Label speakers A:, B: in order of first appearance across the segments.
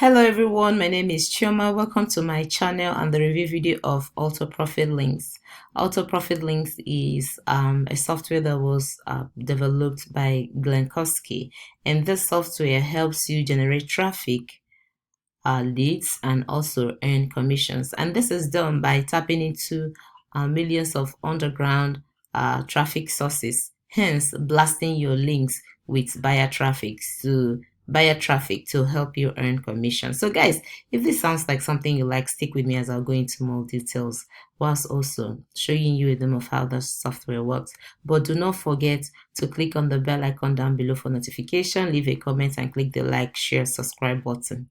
A: Hello everyone, my name is Chioma. Welcome to my channel and the review video of Auto Profit Links. Auto Profit Links is a software that was developed by Glynn Kosky, and this software helps you generate traffic, leads, and also earn commissions. And this is done by tapping into millions of underground traffic sources, hence blasting your links with buyer traffic to help you earn commission. So guys, if this sounds like something you like, stick with me as I'll go into more details whilst also showing you a demo of how the software works. But do not forget to click on the bell icon down below for notification, leave a comment, and click the like, share, subscribe button.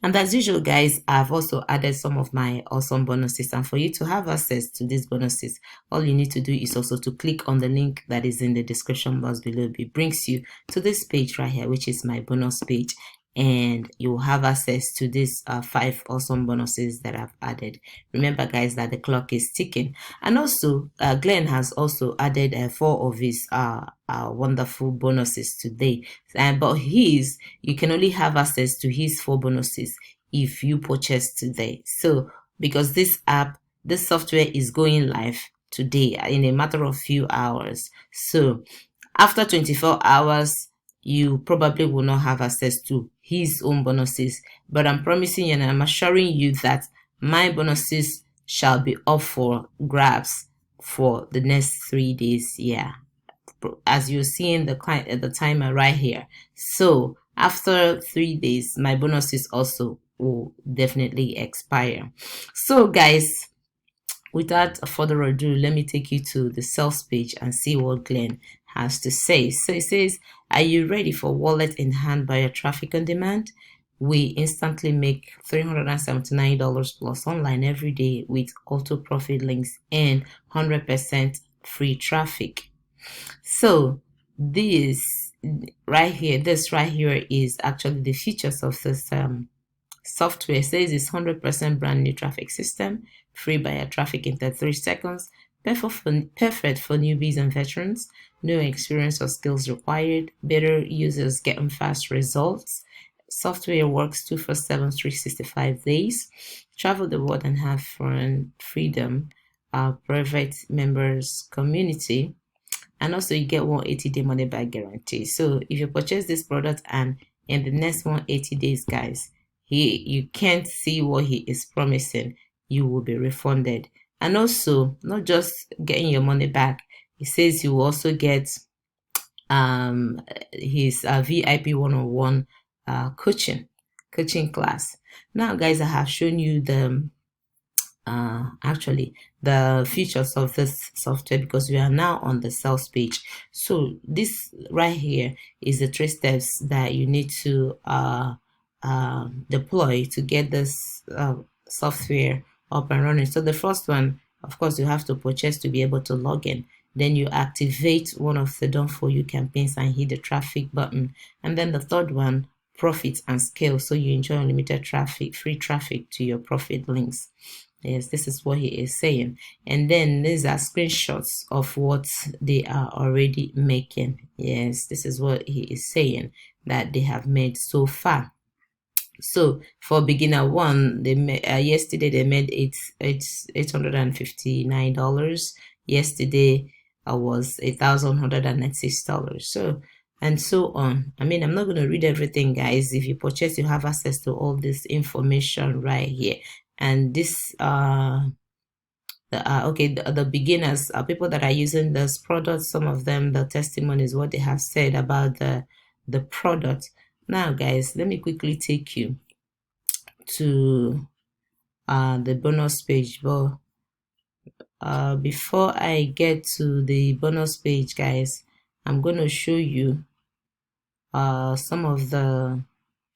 A: And as usual, guys, I've also added some of my awesome bonuses, and for you to have access to these bonuses, all you need to do is also to click on the link that is in the description box below. It brings you to this page right here, which is my bonus page, and you'll have access to these 5 awesome bonuses that I've added. Remember guys that the clock is ticking. And also Glenn has also added 4 of his wonderful bonuses today, but you can only have access to his 4 bonuses if you purchase today. So because this software is going live today in a matter of few hours, so after 24 hours you probably will not have access to his own bonuses, but I'm promising you and I'm assuring you that my bonuses shall be up for grabs for the next 3 days. Yeah, as you're seeing the timer right here. So after 3 days my bonuses also will definitely expire. So guys, without further ado, let me take you to the sales page and see what Glenn has to say. So it says, are you ready for wallet in hand buyer traffic on demand? We instantly make $379 plus online every day with auto profit links and 100% free traffic. So this right here is actually the features of this software. It says it's 100% brand new traffic system, free buyer traffic in 33 seconds, perfect for newbies and veterans, no experience or skills required, better users getting fast results. Software works 24/7, 365 days. Travel the world and have foreign freedom. Private members community. And also you get 180-day money back guarantee. So if you purchase this product and in the next 180 days, guys, you can't see what he is promising, you will be refunded. And also, not just getting your money back, he says you will also get his VIP one-on-one coaching class. Now guys, I have shown you the actually the features of this software because we are now on the sales page. So this right here is the 3 steps that you need to deploy to get this software up and running. So the first one, of course, you have to purchase to be able to log in. Then you activate one of the done for you campaigns and hit the traffic button. And then the third one, profit and scale, so you enjoy unlimited traffic, free traffic to your profit links. Yes, this is what he is saying. And then these are screenshots of what they are already making. Yes, this is what he is saying that they have made so far. So for beginner one, they yesterday they made $859. Yesterday was $1,196. So and so on. I mean, I'm not going to read everything, guys. If you purchase, you have access to all this information right here. And this the beginners are people that are using this product. Some of them, the testimonies, what they have said about the product. Now guys, let me quickly take you to the bonus page. But before I get to the bonus page, guys, I'm going to show you some of the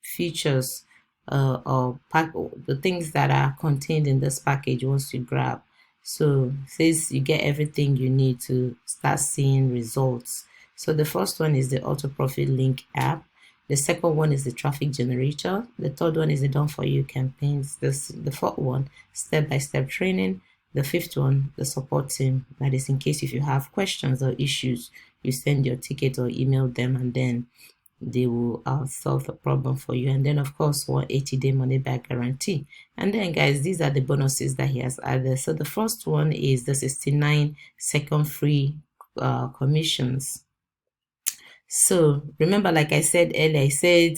A: features or the things that are contained in this package once you grab. So it says you get everything you need to start seeing results. So the first one is the Auto Profit Link app. The second one is the traffic generator. The third one is the done for you campaigns. The fourth one, step-by-step training. The fifth one, the support team. That is in case if you have questions or issues, you send your ticket or email them, and then they will solve the problem for you. And then of course 180-day money back guarantee. And then guys, these are the bonuses that he has added. So the first one is the 69-second free commissions. So remember, like I said earlier, he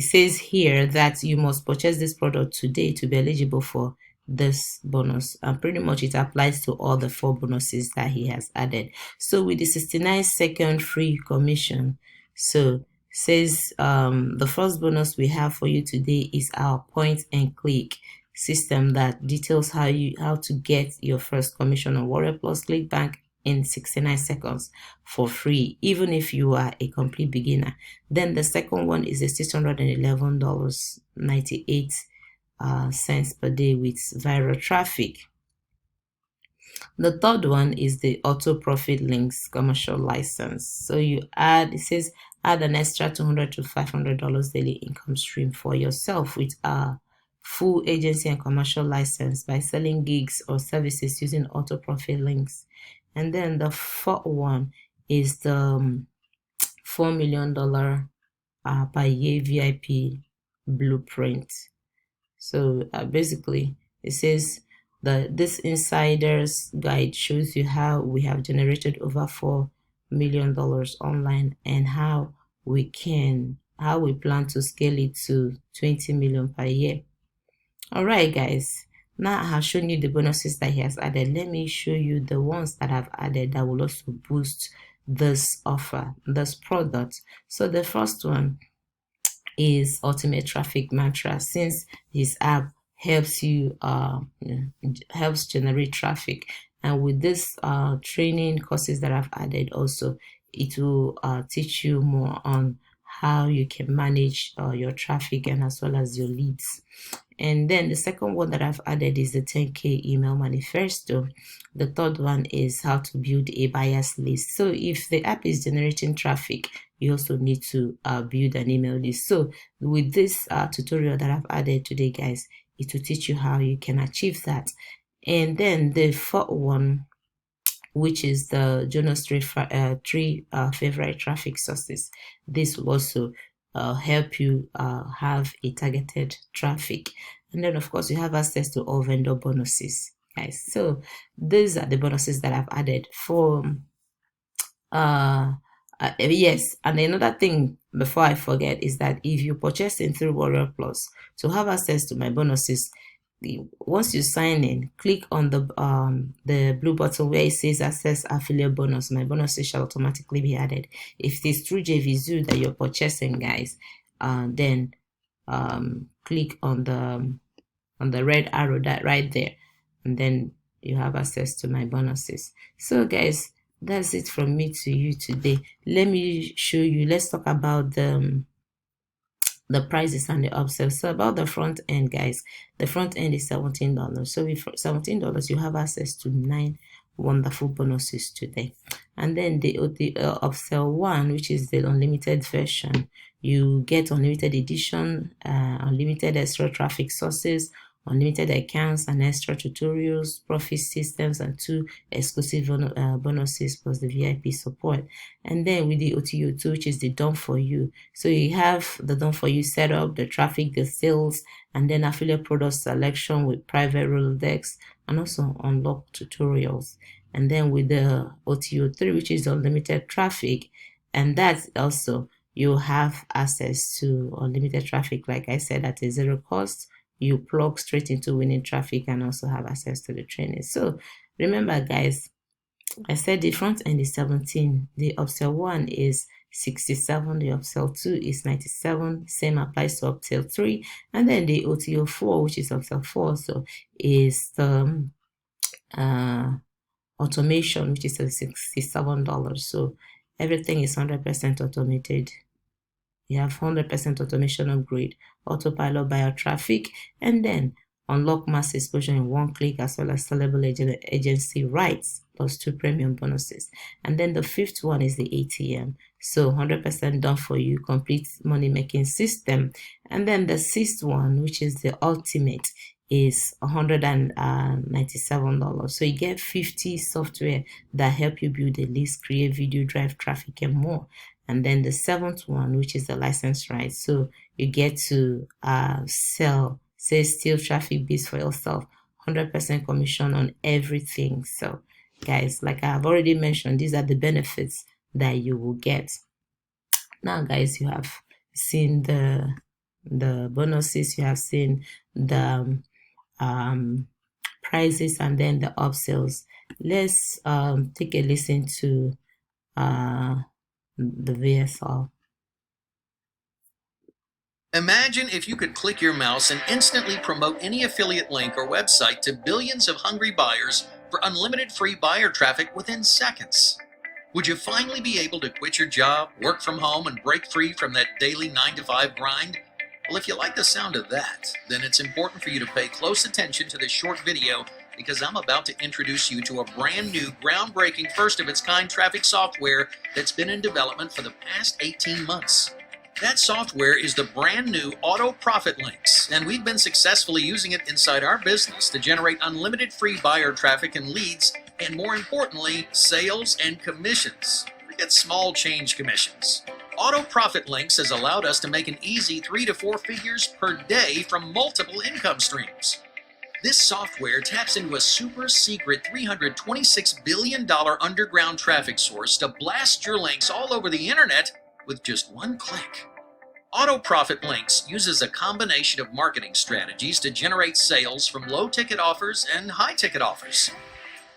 A: says here that you must purchase this product today to be eligible for this bonus, and pretty much it applies to all the 4 bonuses that he has added. So with the 69-second free commission, so says the first bonus we have for you today is our point and click system that details how to get your first commission on Warrior Plus ClickBank in 69 seconds for free, even if you are a complete beginner. Then the second one is the $611.98 per day with viral traffic. The third one is the AUTOPROFITLINKS commercial license. So you add, it says add an extra $200 to $500 daily income stream for yourself with a full agency and commercial license by selling gigs or services using AUTOPROFITLINKS. And then the fourth one is the $4 million per year VIP blueprint. So basically it says that this insider's guide shows you how we have generated over $4 million online and how we plan to scale it to 20 million per year. All right, guys. Now I have shown you the bonuses that he has added. Let me show you the ones that I've added that will also boost this offer, this product. So the first one is Ultimate Traffic Mantra. Since his app helps you helps generate traffic, and with this training courses that I've added also, it will teach you more on how you can manage your traffic and as well as your leads. And then the second one that I've added is the 10K email manifesto. The third one is how to build a buyers list. So if the app is generating traffic, you also need to build an email list. So with this tutorial that I've added today, guys, it will teach you how you can achieve that. And then the fourth one, which is the Jonas three favorite traffic sources. This will also help you have a targeted traffic. And then of course you have access to all vendor bonuses, guys. So these are the bonuses that I've added for yes. And another thing before I forget is that if you purchase in through Warrior Plus to have access to my bonuses, once you sign in, click on the blue button where it says access affiliate bonus. My bonuses shall automatically be added. If it is through JVZoo that you're purchasing, guys, then click on the red arrow that right there, and then you have access to my bonuses. So guys, that's it from me to you today. Let me show you, let's talk about the prices and the upsell. So about the front end, guys, the front end is $17. So with $17 you have access to 9 wonderful bonuses today. And then the upsell one, which is the unlimited version, you get unlimited edition, unlimited extra traffic sources, unlimited accounts and extra tutorials, profit systems, and 2 exclusive bonuses plus the VIP support. And then with the OTO2, which is the done for you, so you have the done for you setup, the traffic, the sales, and then affiliate product selection with private Rolodex, and also unlock tutorials. And then with the OTO3, which is unlimited traffic, and that's also you have access to unlimited traffic, like I said, at a zero cost. You plug straight into winning traffic and also have access to the training. So remember, guys, I said the front end is 17, the upsell 1 is 67, the upsell 2 is 97, same applies to upsell 3, and then the OTO 4, which is upsell 4, so is the automation, which is $67. So everything is 100% automated. You have 100% automation upgrade, autopilot bio traffic, and then unlock mass exposure in one click, as well as sellable agency rights plus 2 premium bonuses. And then the fifth one is the ATM. So 100% done for you, complete money making system. And then the sixth one, which is the ultimate, is $197. So you get 50 software that help you build a list, create video, drive traffic, and more. and then the seventh one, which is the license right. So you get to sell, say, steal traffic base for yourself, 100% commission on everything. So guys, like I've already mentioned, these are the benefits that you will get. Now guys, you have seen the bonuses, you have seen the prices, and then the upsells. Let's take a listen to the VSL.
B: Imagine if you could click your mouse and instantly promote any affiliate link or website to billions of hungry buyers for unlimited free buyer traffic within seconds. Would you finally be able to quit your job, work from home, and break free from that daily 9-to-5 grind? Well, if you like the sound of that, then it's important for you to pay close attention to this short video, because I'm about to introduce you to a brand new, groundbreaking, first-of-its-kind traffic software that's been in development for the past 18 months. That software is the brand new AUTOPROFITLINKS, and we've been successfully using it inside our business to generate unlimited free buyer traffic and leads, and more importantly, sales and commissions. Forget small change commissions. AUTOPROFITLINKS has allowed us to make an easy 3 to 4 figures per day from multiple income streams. This software taps into a super secret $326 billion underground traffic source to blast your links all over the internet with just one click. AUTOPROFITLINKS uses a combination of marketing strategies to generate sales from low-ticket offers and high-ticket offers.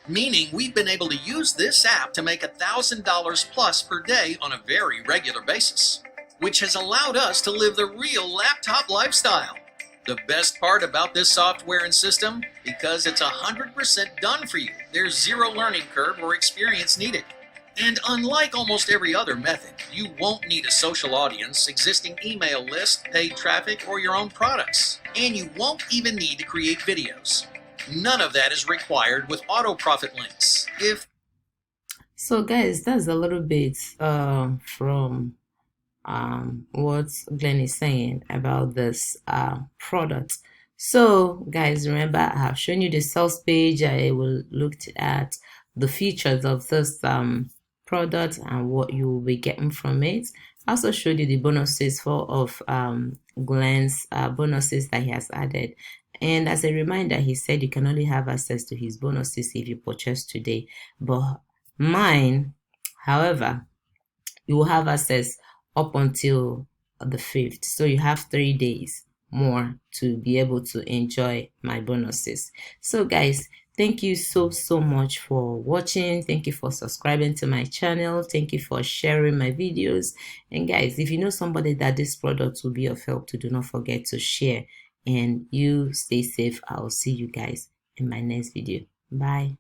B: Meaning we've been able to use this app to make $1,000 plus per day on a very regular basis, which has allowed us to live the real laptop lifestyle. The best part about this software and system, because it's 100% done for you. There's zero learning curve or experience needed. And unlike almost every other method, you won't need a social audience, existing email list, paid traffic, or your own products. And you won't even need to create videos. None of that is required with AUTOPROFITLINKS.
A: So guys, that's a little bit from what Glynn is saying about this product. So guys, remember, I have shown you the sales page. I will look at the features of this product and what you will be getting from it. I also showed you the bonuses of Glynn's bonuses that he has added. And as a reminder, he said you can only have access to his bonuses if you purchase today. But mine, however, you will have access up until the 5th. So you have 3 days more to be able to enjoy my bonuses. So guys, thank you so much for watching. Thank you for subscribing to my channel. Thank you for sharing my videos. And guys, if you know somebody that this product will be of help to, do not forget to share. And you stay safe. I'll see you guys in my next video. Bye.